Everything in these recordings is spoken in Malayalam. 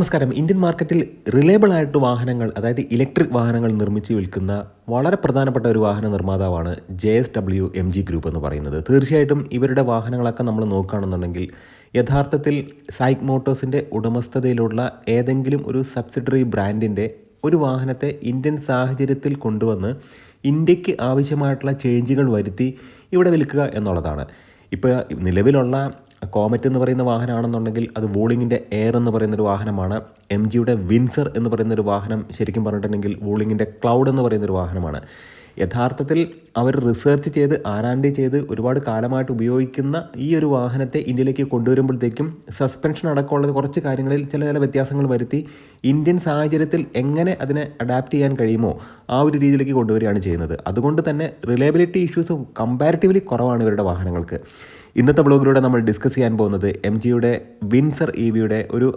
നമസ്കാരം. ഇന്ത്യൻ മാർക്കറ്റിൽ റിലയബിൾ ആയിട്ട് വാഹനങ്ങൾ, അതായത് ഇലക്ട്രിക് വാഹനങ്ങൾ നിർമ്മിച്ച് വിൽക്കുന്ന വളരെ പ്രധാനപ്പെട്ട ഒരു വാഹന നിർമ്മാതാവാണ് JSW MG ഗ്രൂപ്പ് എന്ന് പറയുന്നത്. തീർച്ചയായിട്ടും ഇവരുടെ വാഹനങ്ങളൊക്കെ നമ്മൾ നോക്കുകയാണെന്നുണ്ടെങ്കിൽ യഥാർത്ഥത്തിൽ സൈക്ക് മോട്ടോഴ്സിൻ്റെ ഉടമസ്ഥതയിലുള്ള ഏതെങ്കിലും ഒരു സബ്സിഡറി ബ്രാൻഡിൻ്റെ ഒരു വാഹനത്തെ ഇന്ത്യൻ സാഹചര്യത്തിൽ കൊണ്ടുവന്ന് ഇന്ത്യക്ക് ആവശ്യമായിട്ടുള്ള ചേഞ്ചുകൾ വരുത്തി ഇവിടെ വിൽക്കുക എന്നുള്ളതാണ്. ഇപ്പോൾ നിലവിലുള്ള കോമറ്റ് എന്ന് പറയുന്ന വാഹനമാണെന്നുണ്ടെങ്കിൽ അത് വൂളിങ്ങിൻ്റെ എയർ എന്ന് പറയുന്നൊരു വാഹനമാണ്. MGയുടെ വിൻസർ എന്ന് പറയുന്നൊരു വാഹനം ശരിക്കും പറഞ്ഞിട്ടുണ്ടെങ്കിൽ വൂളിങ്ങിൻ്റെ ക്ലൗഡ് എന്ന് പറയുന്നൊരു വാഹനമാണ്. യഥാർത്ഥത്തിൽ അവർ റിസർച്ച് ചെയ്ത് ആരാണ്ടി ചെയ്ത് ഒരുപാട് കാലമായിട്ട് ഉപയോഗിക്കുന്ന ഈ ഒരു വാഹനത്തെ ഇന്ത്യയിലേക്ക് കൊണ്ടുവരുമ്പോഴത്തേക്കും സസ്പെൻഷൻ അടക്കമുള്ള കുറച്ച് കാര്യങ്ങളിൽ ചില വ്യത്യാസങ്ങൾ വരുത്തി ഇന്ത്യൻ സാഹചര്യത്തിൽ എങ്ങനെ അതിനെ അഡാപ്റ്റ് ചെയ്യാൻ കഴിയുമോ ആ ഒരു രീതിയിലേക്ക് കൊണ്ടുവരികയാണ് ചെയ്യുന്നത്. അതുകൊണ്ട് തന്നെ റിലയബിലിറ്റി ഇഷ്യൂസ് കമ്പാരിറ്റീവ്ലി കുറവാണ് ഇവരുടെ വാഹനങ്ങൾക്ക്. ഇന്നത്തെ ബ്ലോഗിലൂടെ നമ്മൾ ഡിസ്കസ് ചെയ്യാൻ പോകുന്നത് MGയുടെ വിൻസർ EVയുടെ ഒരു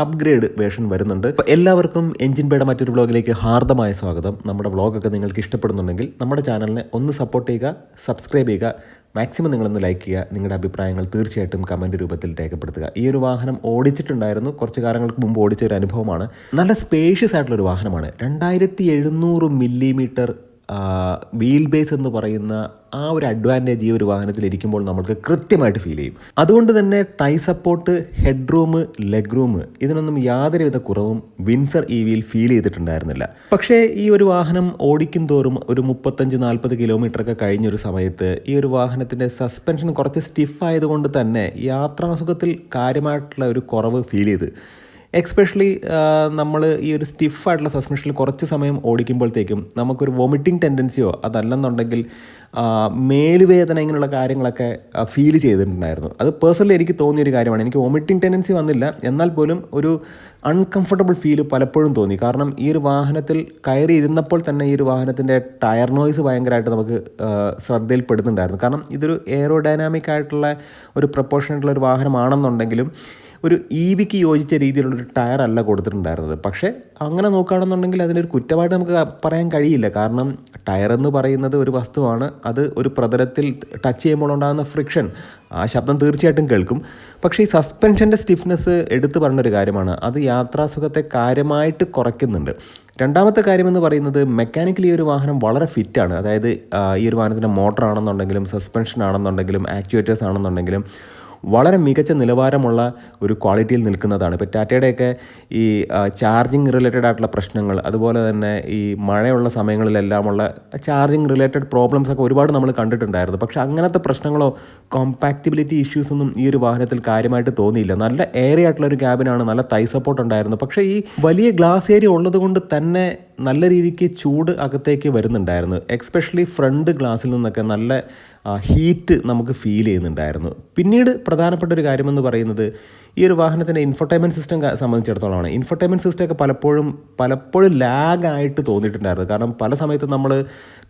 അപ്ഗ്രേഡ് വേർഷൻ വരുന്നുണ്ട്. അപ്പോൾ എല്ലാവർക്കും എൻജിൻ ബേയുടെ മറ്റൊരു വ്ളോഗിലേക്ക് ഹാർദമായ സ്വാഗതം. നമ്മുടെ വ്ളോഗൊക്കെ നിങ്ങൾക്ക് ഇഷ്ടപ്പെടുന്നുണ്ടെങ്കിൽ നമ്മുടെ ചാനലിനെ ഒന്ന് സപ്പോർട്ട് ചെയ്യുക, സബ്സ്ക്രൈബ് ചെയ്യുക, മാക്സിമം നിങ്ങളൊന്ന് ലൈക്ക് ചെയ്യുക. നിങ്ങളുടെ അഭിപ്രായങ്ങൾ തീർച്ചയായിട്ടും കമൻറ്റ് രൂപത്തിൽ രേഖപ്പെടുത്തുക. ഈ ഒരു വാഹനം ഓടിച്ചിട്ടുണ്ടായിരുന്നു, കുറച്ച് കാലങ്ങൾക്ക് മുമ്പ് ഓടിച്ച ഒരു അനുഭവമാണ്. നല്ല സ്പേഷ്യസ് ആയിട്ടുള്ളൊരു വാഹനമാണ്. 2700 മില്ലിമീറ്റർ വീൽ ബേസ് എന്ന് പറയുന്ന ആ ഒരു അഡ്വാൻറ്റേജ് ഈ ഒരു വാഹനത്തിൽ ഇരിക്കുമ്പോൾ നമുക്ക് കൃത്യമായിട്ട് ഫീൽ ചെയ്യും. അതുകൊണ്ട് തന്നെ തൈ support, head room, leg room ഇതിനൊന്നും യാതൊരുവിധ കുറവും വിൻസർ EVയിൽ ഫീൽ ചെയ്തിട്ടുണ്ടായിരുന്നില്ല. പക്ഷേ ഈ ഒരു വാഹനം ഓടിക്കും തോറും ഒരു 35-40 കിലോമീറ്ററൊക്കെ കഴിഞ്ഞൊരു സമയത്ത് ഈ ഒരു വാഹനത്തിൻ്റെ സസ്പെൻഷൻ കുറച്ച് സ്റ്റിഫ് ആയതുകൊണ്ട് തന്നെ യാത്രാസുഖത്തിൽ കാര്യമായിട്ടുള്ള ഒരു കുറവ് ഫീൽ ചെയ്ത്. എക്സ്പെഷ്യലി നമ്മൾ ഈ ഒരു സ്റ്റിഫായിട്ടുള്ള സസ്പെൻഷനിൽ കുറച്ച് സമയം ഓടിക്കുമ്പോഴത്തേക്കും നമുക്കൊരു വൊമിറ്റിംഗ് ടെൻഡൻസിയോ അതല്ലെന്നുണ്ടെങ്കിൽ മേലുവേദന ഇങ്ങനെയുള്ള കാര്യങ്ങളൊക്കെ ഫീൽ ചെയ്തിട്ടുണ്ടായിരുന്നു. അത് പേഴ്സണലി എനിക്ക് തോന്നിയൊരു കാര്യമാണ്. എനിക്ക് വൊമിറ്റിംഗ് ടെൻഡൻസി വന്നില്ല, എന്നാൽ പോലും ഒരു അൺകംഫർട്ടബിൾ ഫീല് പലപ്പോഴും തോന്നി. കാരണം ഈ ഒരു വാഹനത്തിൽ കയറി ഇരുന്നപ്പോൾ തന്നെ ഈ ഒരു വാഹനത്തിൻ്റെ ടയർ നോയ്സ് ഭയങ്കരമായിട്ട് നമുക്ക് ശ്രദ്ധയിൽപ്പെടുന്നുണ്ടായിരുന്നു. കാരണം ഇതൊരു എയറോഡൈനാമിക് ആയിട്ടുള്ള ഒരു പ്രൊപ്പോർഷനായിട്ടുള്ള ഒരു വാഹനമാണെന്നുണ്ടെങ്കിലും ഒരു EVക്ക് യോജിച്ച രീതിയിലുള്ളൊരു ടയർ അല്ല കൊടുത്തിട്ടുണ്ടായിരുന്നത്. പക്ഷേ അങ്ങനെ നോക്കുകയാണെന്നുണ്ടെങ്കിൽ അതിനൊരു കുറ്റമായിട്ട് നമുക്ക് പറയാൻ കഴിയില്ല. കാരണം ടയർ എന്ന് പറയുന്നത് ഒരു വസ്തുവാണ്. അത് ഒരു പ്രതലത്തിൽ ടച്ച് ചെയ്യുമ്പോൾ ഉണ്ടാകുന്ന ഫ്രിക്ഷൻ, ആ ശബ്ദം തീർച്ചയായിട്ടും കേൾക്കും. പക്ഷേ ഈ സസ്പെൻഷൻ്റെ സ്റ്റിഫ്നെസ് എടുത്തു പറഞ്ഞൊരു കാര്യമാണ്. അത് യാത്രാസുഖത്തെ കാര്യമായിട്ട് കുറയ്ക്കുന്നുണ്ട്. രണ്ടാമത്തെ കാര്യമെന്ന് പറയുന്നത് മെക്കാനിക്കലി ഒരു വാഹനം വളരെ ഫിറ്റാണ്. അതായത് ഈ ഒരു വാഹനത്തിൻ്റെ മോട്ടർ ആണെന്നുണ്ടെങ്കിലും സസ്പെൻഷൻ ആണെന്നുണ്ടെങ്കിലും ആക്ച്വേറ്റേഴ്സ് ആണെന്നുണ്ടെങ്കിലും വളരെ മികച്ച നിലവാരമുള്ള ഒരു ക്വാളിറ്റിയിൽ നിൽക്കുന്നതാണ്. ഇപ്പോൾ ടാറ്റയുടെയൊക്കെ ഈ ചാർജിങ് റിലേറ്റഡ് ആയിട്ടുള്ള പ്രശ്നങ്ങൾ, അതുപോലെ തന്നെ ഈ മഴയുള്ള സമയങ്ങളിലെല്ലാമുള്ള ചാർജിങ് റിലേറ്റഡ് പ്രോബ്ലംസ് ഒക്കെ ഒരുപാട് നമ്മൾ കണ്ടിട്ടുണ്ടായിരുന്നു. പക്ഷേ അങ്ങനത്തെ പ്രശ്നങ്ങളോ കോമ്പാക്റ്റിബിലിറ്റി ഇഷ്യൂസൊന്നും ഈ ഒരു വാഹനത്തിൽ കാര്യമായിട്ട് തോന്നിയില്ല. നല്ല ഏരിയ ആയിട്ടുള്ള ഒരു ക്യാബിനാണ്, നല്ല തൈ സപ്പോർട്ട് ഉണ്ടായിരുന്നു. പക്ഷേ ഈ വലിയ ഗ്ലാസ് ഏരിയ ഉള്ളത് കൊണ്ട് തന്നെ നല്ല രീതിക്ക് ചൂട് അകത്തേക്ക് വരുന്നുണ്ടായിരുന്നു. എക്സ്പെഷ്യലി ഫ്രണ്ട് ഗ്ലാസ്സിൽ നിന്നൊക്കെ നല്ല ഹീറ്റ് നമുക്ക് ഫീൽ ചെയ്യുന്നുണ്ടായിരുന്നു. പിന്നീട് പ്രധാനപ്പെട്ട ഒരു കാര്യമെന്ന് പറയുന്നത് ഈ ഒരു വാഹനത്തിൻ്റെ ഇൻഫർടൈൻമെൻറ്റ് സിസ്റ്റം സംബന്ധിച്ചിടത്തോളമാണ്. ഇൻഫർടൈൻമെൻറ്റ് സിസ്റ്റം ഒക്കെ പലപ്പോഴും ലാഗായിട്ട് തോന്നിയിട്ടുണ്ടായിരുന്നു. കാരണം പല സമയത്തും നമ്മൾ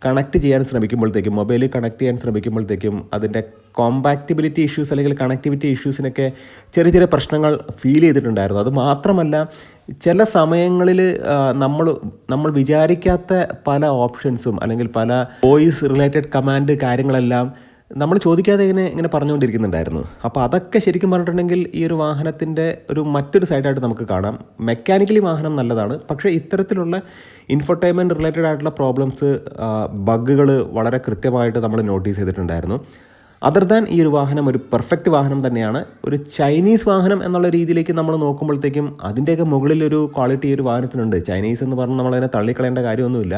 കണക്ട് ചെയ്യാൻ ശ്രമിക്കുമ്പോഴത്തേക്കും, മൊബൈലിൽ കണക്ട് ചെയ്യാൻ ശ്രമിക്കുമ്പോഴത്തേക്കും അതിൻ്റെ കോമ്പാക്റ്റിബിലിറ്റി ഇഷ്യൂസ് അല്ലെങ്കിൽ കണക്ടിവിറ്റി ഇഷ്യൂസിനൊക്കെ ചെറിയ പ്രശ്നങ്ങൾ ഫീൽ ചെയ്തിട്ടുണ്ടായിരുന്നു. അത് മാത്രമല്ല ചില സമയങ്ങളിൽ നമ്മൾ വിചാരിക്കാത്ത പല ഓപ്ഷൻസും അല്ലെങ്കിൽ പല വോയിസ് റിലേറ്റഡ് കമാൻഡ് കാര്യങ്ങളെല്ലാം നമ്മൾ ചോദിക്കാതെ ഇങ്ങനെ പറഞ്ഞുകൊണ്ടിരിക്കുന്നുണ്ടായിരുന്നു. അപ്പോൾ അതൊക്കെ ശരിക്കും പറഞ്ഞിട്ടുണ്ടെങ്കിൽ ഈ ഒരു വാഹനത്തിൻ്റെ മറ്റൊരു സൈഡായിട്ട് നമുക്ക് കാണാം. മെക്കാനിക്കലി വാഹനം നല്ലതാണ്, പക്ഷേ ഇത്തരത്തിലുള്ള ഇൻഫർടൈൻമെൻറ്റ് റിലേറ്റഡ് ആയിട്ടുള്ള പ്രോബ്ലംസ്, ബഗ്ഗുകൾ വളരെ കൃത്യമായിട്ട് നമ്മൾ നോട്ടീസ് ചെയ്തിട്ടുണ്ടായിരുന്നു. അതർ ദാൻ ഈ ഒരു വാഹനം ഒരു പെർഫെക്റ്റ് വാഹനം തന്നെയാണ്. ഒരു ചൈനീസ് വാഹനം എന്നുള്ള രീതിയിലേക്ക് നമ്മൾ നോക്കുമ്പോഴത്തേക്കും അതിൻ്റെയൊക്കെ മുകളിലൊരു ക്വാളിറ്റി ഒരു വാഹനത്തിനുണ്ട്. ചൈനീസ് എന്ന് പറഞ്ഞ് നമ്മളതിനെ തള്ളിക്കളയേണ്ട കാര്യമൊന്നുമില്ല.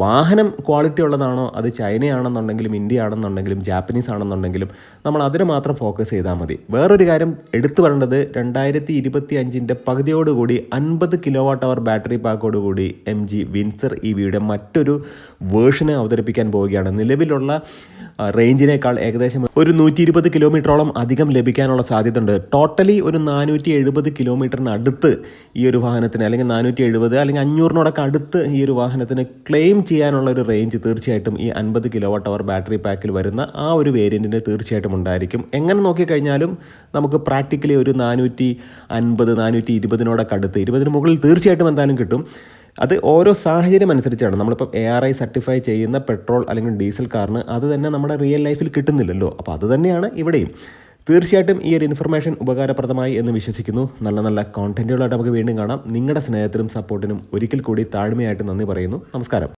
വാഹനം ക്വാളിറ്റി ഉള്ളതാണോ, അത് ചൈനയാണെന്നുണ്ടെങ്കിലും ഇന്ത്യ ആണെന്നുണ്ടെങ്കിലും ജാപ്പനീസ് ആണെന്നുണ്ടെങ്കിലും നമ്മൾ അതിനെ മാത്രം ഫോക്കസ് ചെയ്താൽ മതി. വേറൊരു കാര്യം എടുത്തു പറയേണ്ടത് 2025 പകുതിയോടുകൂടി 50 kWh ബാറ്ററി പാക്കോടുകൂടി MG വിൻസർ EVയുടെ മറ്റൊരു വേർഷനെ അവതരിപ്പിക്കാൻ പോവുകയാണ്. നിലവിലുള്ള റേഞ്ചിനേക്കാൾ ഏകദേശം ഒരു 120 കിലോമീറ്ററോളം അധികം ലഭിക്കാനുള്ള സാധ്യത ഉണ്ട്. ടോട്ടലി ഒരു 470 കിലോമീറ്ററിന് അടുത്ത് ഈ ഒരു വാഹനത്തിന്, അല്ലെങ്കിൽ 470 അല്ലെങ്കിൽ 500 അടുത്ത് ഈ ഒരു വാഹനത്തിന് ക്ലെയിം ചെയ്യാനുള്ള ഒരു റേഞ്ച് തീർച്ചയായിട്ടും ഈ 50 kWh ബാറ്ററി പാക്കിൽ വരുന്ന ആ ഒരു വേരിയൻറ്റിന് തീർച്ചയായിട്ടും ഉണ്ടായിരിക്കും. എങ്ങനെ നോക്കിക്കഴിഞ്ഞാലും നമുക്ക് പ്രാക്ടിക്കലി ഒരു 450-420 അടുത്ത്, 20 മുകളിൽ തീർച്ചയായിട്ടും എന്തായാലും കിട്ടും. അത് ഓരോ സാഹചര്യം അനുസരിച്ചാണ്. നമ്മളിപ്പോൾ ARI സർട്ടിഫൈ ചെയ്യുന്ന പെട്രോൾ അല്ലെങ്കിൽ ഡീസൽ കാറിന് അത് തന്നെ നമ്മുടെ റിയൽ ലൈഫിൽ കിട്ടുന്നില്ലല്ലോ. അപ്പോൾ അത് തന്നെയാണ് ഇവിടെയും. തീർച്ചയായിട്ടും ഈ ഒരു ഇൻഫർമേഷൻ ഉപകാരപ്രദമായി എന്ന് വിശ്വസിക്കുന്നു. നല്ല നല്ല കോണ്ടന്റുകളായിട്ട് നമുക്ക് വീണ്ടും കാണാം. നിങ്ങളുടെ സ്നേഹത്തിനും സപ്പോർട്ടിനും ഒരിക്കൽ കൂടി താഴ്മയായിട്ട് നന്ദി പറയുന്നു. നമസ്കാരം.